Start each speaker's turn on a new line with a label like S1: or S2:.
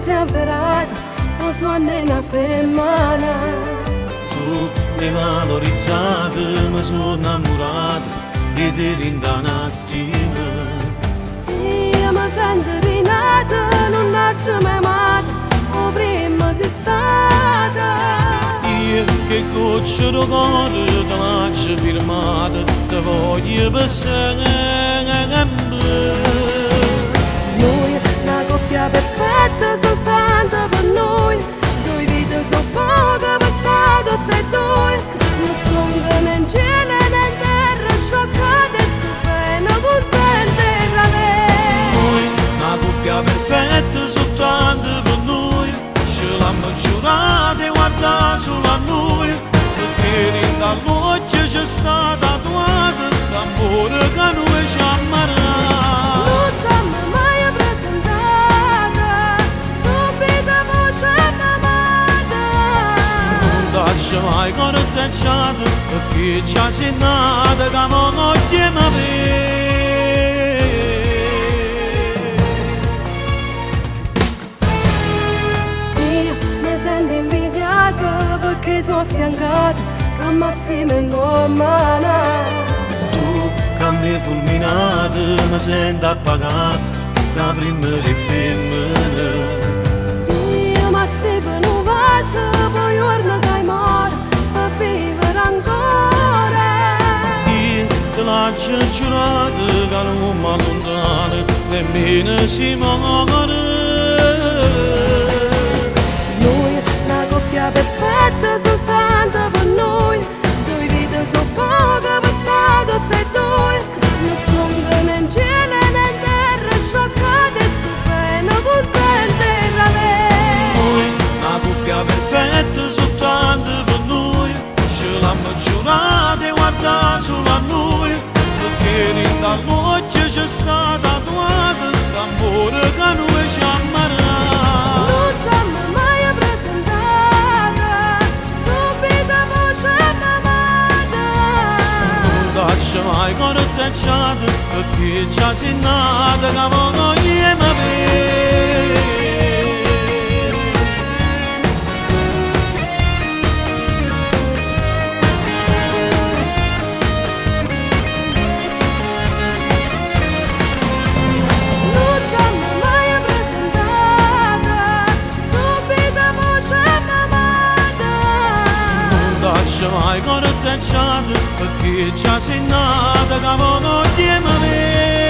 S1: sei avverata, non so nella femmina.
S2: Tu mi hai valorizzato, mi sono innamorato di te rindanattina.
S1: Io mi sento rinata, non ci mai amata, o prima sei stata.
S2: Io che goccia di cuore te l'ho firmata, te voglio per sempre.
S1: Noi, una coppia perfetta soltanto per noi, due vite sono poche per stare tutte e due. Non sono né in cielo né in terra, scioccate e stupende, contente tra me.
S2: Noi, una coppia perfetta soltanto per noi, ce l'hanno giurata e guarda solo a noi, perché dall'occhio c'è stata tatuata st'amore che noi ci ammarato.
S1: Non ci hanno mai presentata, subito voce amata.
S2: Non t'ho mai corteggiato, perché già sei nata che non chiamavi.
S1: Perché sono affiancata a Massimo e Romana.
S2: Tu che mi hai fulminato, mi sento appagata da prima di femmina.
S1: Io mi stevo in un vaso, poi giorno che muore per vivere ancora.
S2: Io te l'ho giurato che non mi allontano, nemmeno si muore.
S1: Perfetta soltanto per noi, due vite sono poche per stare tutte e due. Non sono né in cielo né in terra, scioccate e stupende, contente tra me.
S2: Noi, una coppia perfetta soltanto per noi, ce l'hanno giurata e guarda solo a noi, perché dall'occhio c'è stata tatuata st'amore che noi ci ammarato.
S1: Non ci hanno mai presentata, subito voce amata.
S2: Non t'ho mai corteggiato, perché già sei nata che non chiamavi. Mai corteggiato, perché già sei nata che non chiamavi.